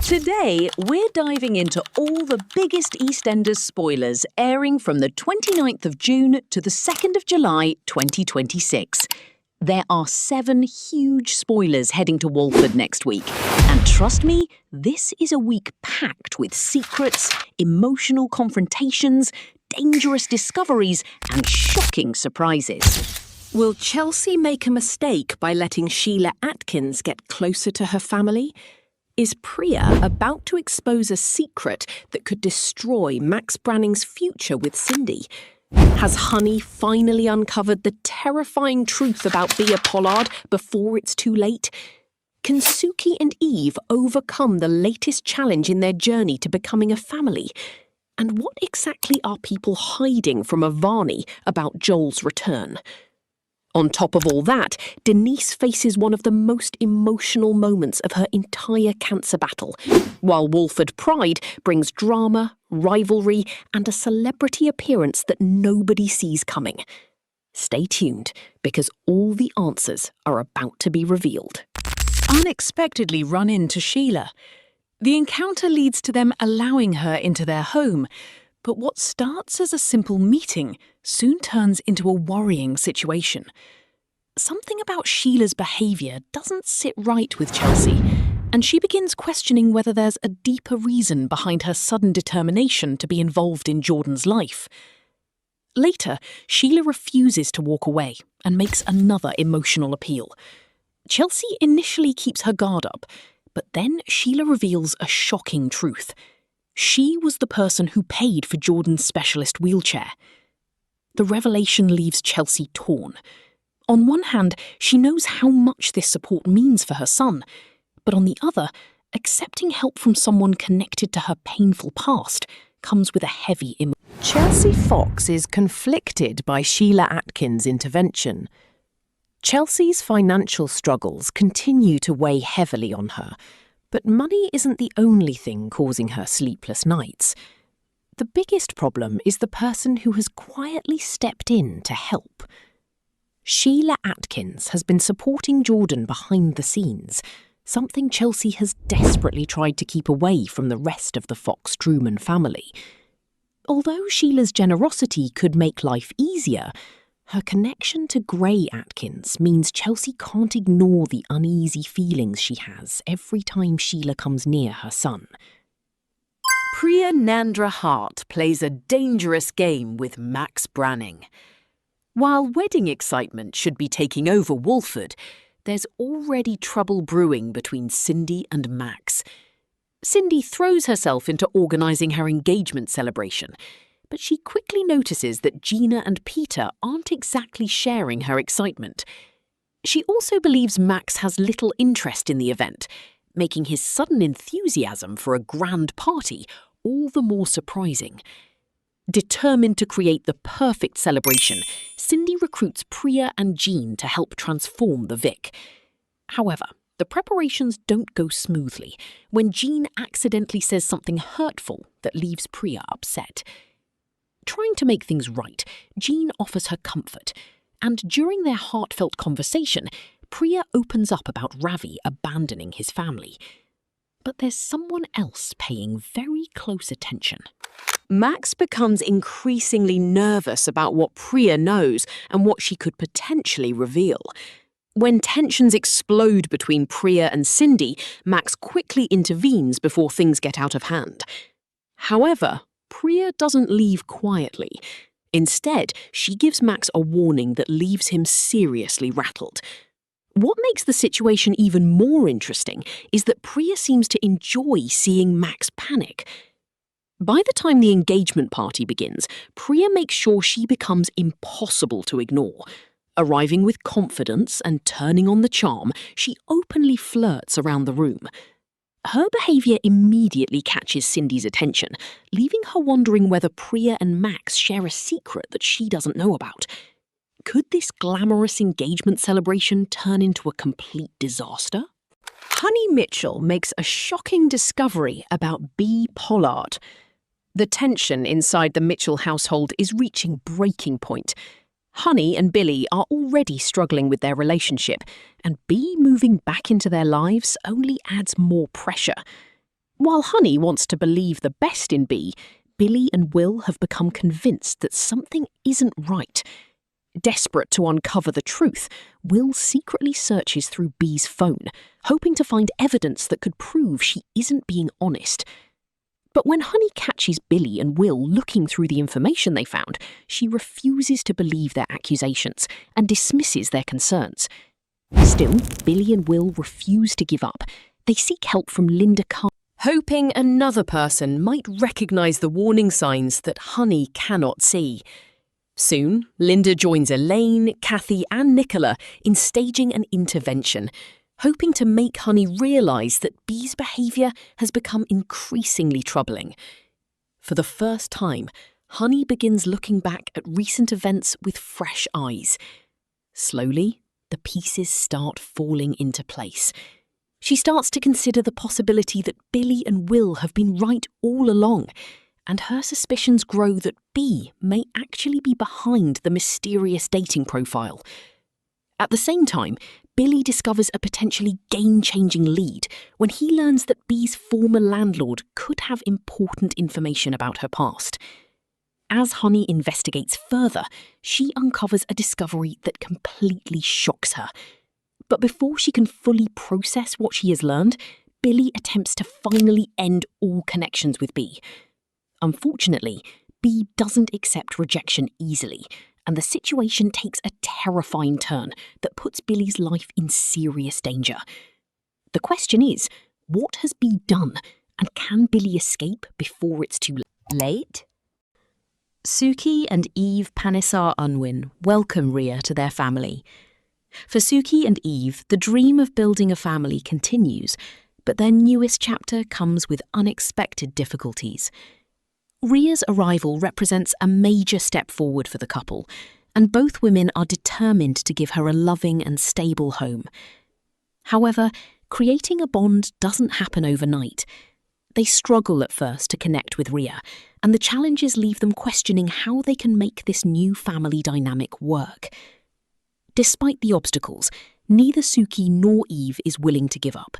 Today, we're diving into all the biggest EastEnders spoilers airing from the 29th of June to the 2nd of July 2026. There are 7 huge spoilers heading to Walford next week. And trust me, this is a week packed with secrets, emotional confrontations, dangerous discoveries, and shocking surprises. Will Chelsea make a mistake by letting Sheila Atkins get closer to her family? Is Priya about to expose a secret that could destroy Max Branning's future with Cindy? Has Honey finally uncovered the terrifying truth about Bea Pollard before it's too late? Can Suki and Eve overcome the latest challenge in their journey to becoming a family? And what exactly are people hiding from Avani about Joel's return? On top of all that, Denise faces one of the most emotional moments of her entire cancer battle, while Walford Pride brings drama, rivalry, and a celebrity appearance that nobody sees coming. Stay tuned, because all the answers are about to be revealed. Unexpectedly run into Sheila. The encounter leads to them allowing her into their home, but what starts as a simple meeting soon turns into a worrying situation. Something about Sheila's behaviour doesn't sit right with Chelsea, and she begins questioning whether there's a deeper reason behind her sudden determination to be involved in Jordan's life. Later, Sheila refuses to walk away and makes another emotional appeal. Chelsea initially keeps her guard up, but then Sheila reveals a shocking truth. She was the person who paid for Jordan's specialist wheelchair. The revelation leaves Chelsea torn. On one hand, she knows how much this support means for her son, but on the other, accepting help from someone connected to her painful past comes with a heavy emotion. Chelsea Fox is conflicted by Sheila Atkins' intervention. Chelsea's financial struggles continue to weigh heavily on her, but money isn't the only thing causing her sleepless nights. The biggest problem is the person who has quietly stepped in to help. Sheila Atkins has been supporting Jordan behind the scenes, something Chelsea has desperately tried to keep away from the rest of the Fox-Truman family. Although Sheila's generosity could make life easier, her connection to Gray Atkins means Chelsea can't ignore the uneasy feelings she has every time Sheila comes near her son. Priya Nandra Hart plays a dangerous game with Max Branning. While wedding excitement should be taking over Walford, there's already trouble brewing between Cindy and Max. Cindy throws herself into organising her engagement celebration, but she quickly notices that Gina and Peter aren't exactly sharing her excitement. She also believes Max has little interest in the event, making his sudden enthusiasm for a grand party all the more surprising. Determined to create the perfect celebration, Cindy recruits Priya and Jean to help transform the Vic. However, the preparations don't go smoothly when Jean accidentally says something hurtful that leaves Priya upset. Trying to make things right, Jean offers her comfort, and during their heartfelt conversation, Priya opens up about Ravi abandoning his family. But there's someone else paying very close attention. Max becomes increasingly nervous about what Priya knows and what she could potentially reveal. When tensions explode between Priya and Cindy, Max quickly intervenes before things get out of hand. However, Priya doesn't leave quietly. Instead, she gives Max a warning that leaves him seriously rattled. What makes the situation even more interesting is that Priya seems to enjoy seeing Max panic. By the time the engagement party begins, Priya makes sure she becomes impossible to ignore. Arriving with confidence and turning on the charm, she openly flirts around the room. Her behaviour immediately catches Cindy's attention, leaving her wondering whether Priya and Max share a secret that she doesn't know about. Could this glamorous engagement celebration turn into a complete disaster? Honey Mitchell makes a shocking discovery about Bea Pollard. The tension inside the Mitchell household is reaching breaking point. Honey and Billy are already struggling with their relationship, and Bea moving back into their lives only adds more pressure. While Honey wants to believe the best in Bee, Billy and Will have become convinced that something isn't right. Desperate to uncover the truth, Will secretly searches through Bee's phone, hoping to find evidence that could prove she isn't being honest. But when Honey catches Billy and Will looking through the information they found, she refuses to believe their accusations and dismisses their concerns. Still, Billy and Will refuse to give up. They seek help from Linda Carr, hoping another person might recognise the warning signs that Honey cannot see. Soon, Linda joins Elaine, Kathy and Nicola in staging an intervention, hoping to make Honey realise that Bee's behaviour has become increasingly troubling. For the first time, Honey begins looking back at recent events with fresh eyes. Slowly, the pieces start falling into place. She starts to consider the possibility that Billy and Will have been right all along, and her suspicions grow that Bee may actually be behind the mysterious dating profile. At the same time, Billy discovers a potentially game-changing lead when he learns that Bee's former landlord could have important information about her past. As Honey investigates further, she uncovers a discovery that completely shocks her. But before she can fully process what she has learned, Billy attempts to finally end all connections with Bee. Unfortunately, Bee doesn't accept rejection easily, and the situation takes a terrifying turn that puts Billy's life in serious danger. The question is, what has Bee done, and can Billy escape before it's too late? Suki and Eve Panisar Unwin welcome Rhea to their family. For Suki and Eve, the dream of building a family continues, but their newest chapter comes with unexpected difficulties. Rhea's arrival represents a major step forward for the couple, and both women are determined to give her a loving and stable home. However, creating a bond doesn't happen overnight. They struggle at first to connect with Rhea, and the challenges leave them questioning how they can make this new family dynamic work. Despite the obstacles, neither Suki nor Eve is willing to give up.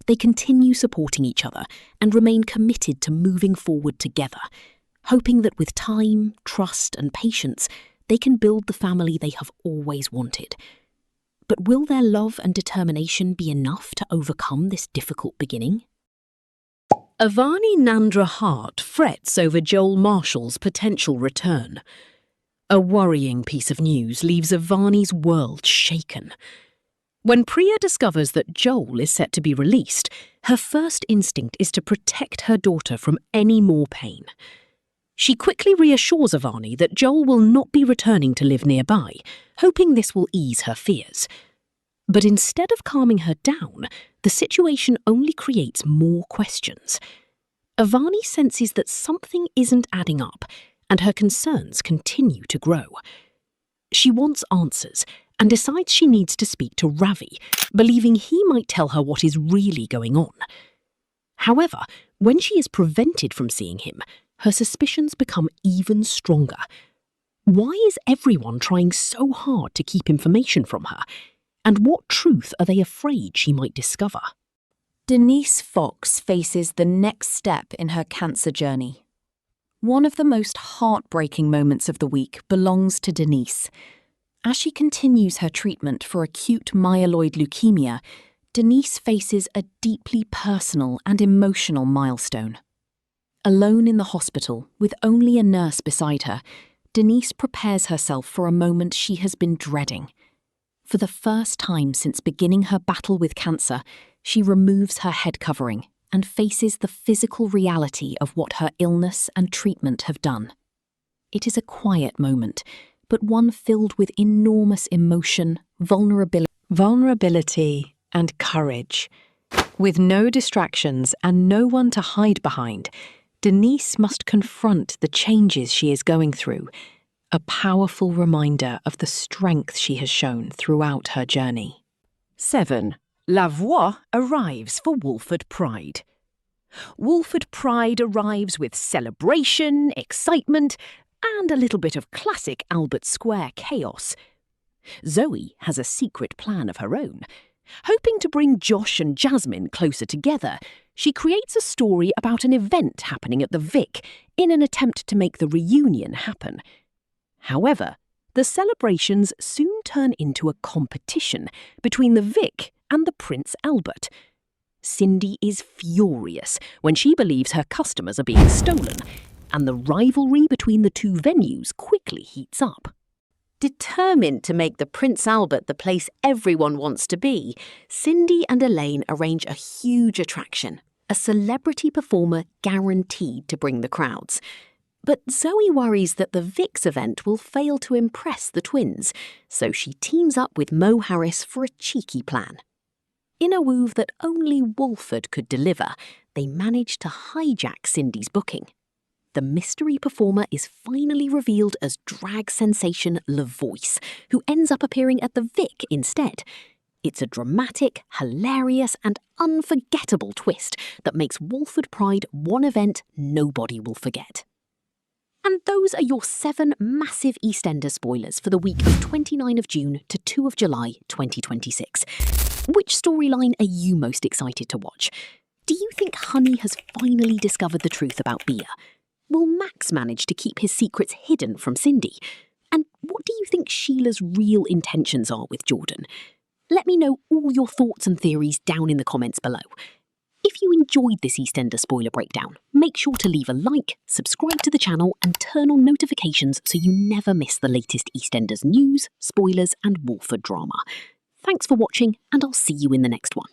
They continue supporting each other and remain committed to moving forward together, hoping that with time, trust and patience, they can build the family they have always wanted. But will their love and determination be enough to overcome this difficult beginning? Avani Nandra Hart frets over Joel Marshall's potential return. A worrying piece of news leaves Avani's world shaken. When Priya discovers that Joel is set to be released, her first instinct is to protect her daughter from any more pain. She quickly reassures Avani that Joel will not be returning to live nearby, hoping this will ease her fears. But instead of calming her down, the situation only creates more questions. Avani senses that something isn't adding up, and her concerns continue to grow. She wants answers, and decides she needs to speak to Ravi, believing he might tell her what is really going on. However, when she is prevented from seeing him, her suspicions become even stronger. Why is everyone trying so hard to keep information from her? And what truth are they afraid she might discover? Denise Fox faces the next step in her cancer journey. One of the most heartbreaking moments of the week belongs to Denise. As she continues her treatment for acute myeloid leukemia, Denise faces a deeply personal and emotional milestone. Alone in the hospital, with only a nurse beside her, Denise prepares herself for a moment she has been dreading. For the first time since beginning her battle with cancer, she removes her head covering and faces the physical reality of what her illness and treatment have done. It is a quiet moment, but one filled with enormous emotion, vulnerability and courage. With no distractions and no one to hide behind, Denise must confront the changes she is going through, a powerful reminder of the strength she has shown throughout her journey. 7. La Voix arrives for Wolford Pride. Wolford Pride arrives with celebration, excitement, and a little bit of classic Albert Square chaos. Zoe has a secret plan of her own, Hoping to bring Josh and Jasmine closer together, she creates a story about an event happening at the Vic in an attempt to make the reunion happen. However, the celebrations soon turn into a competition between the Vic and the Prince Albert. Cindy is furious when she believes her customers are being stolen, and the rivalry between the two venues quickly heats up. Determined to make the Prince Albert the place everyone wants to be, Cindy and Elaine arrange a huge attraction, a celebrity performer guaranteed to bring the crowds. But Zoe worries that the Vic's event will fail to impress the twins, so she teams up with Mo Harris for a cheeky plan. In a move that only Wolford could deliver, they manage to hijack Cindy's booking. The mystery performer is finally revealed as drag sensation LaVoice, who ends up appearing at the Vic instead. It's a dramatic, hilarious and unforgettable twist that makes Wolford Pride one event nobody will forget. And those are your 7 massive EastEnders spoilers for the week of 29 of June to 2 of July 2026. Which storyline are you most excited to watch? Do you think Honey has finally discovered the truth about Bea? Will Max manage to keep his secrets hidden from Cindy? And what do you think Sheila's real intentions are with Jordan? Let me know all your thoughts and theories down in the comments below. If you enjoyed this EastEnders spoiler breakdown, make sure to leave a like, subscribe to the channel and turn on notifications so you never miss the latest EastEnders news, spoilers and Wolford drama. Thanks for watching and I'll see you in the next one.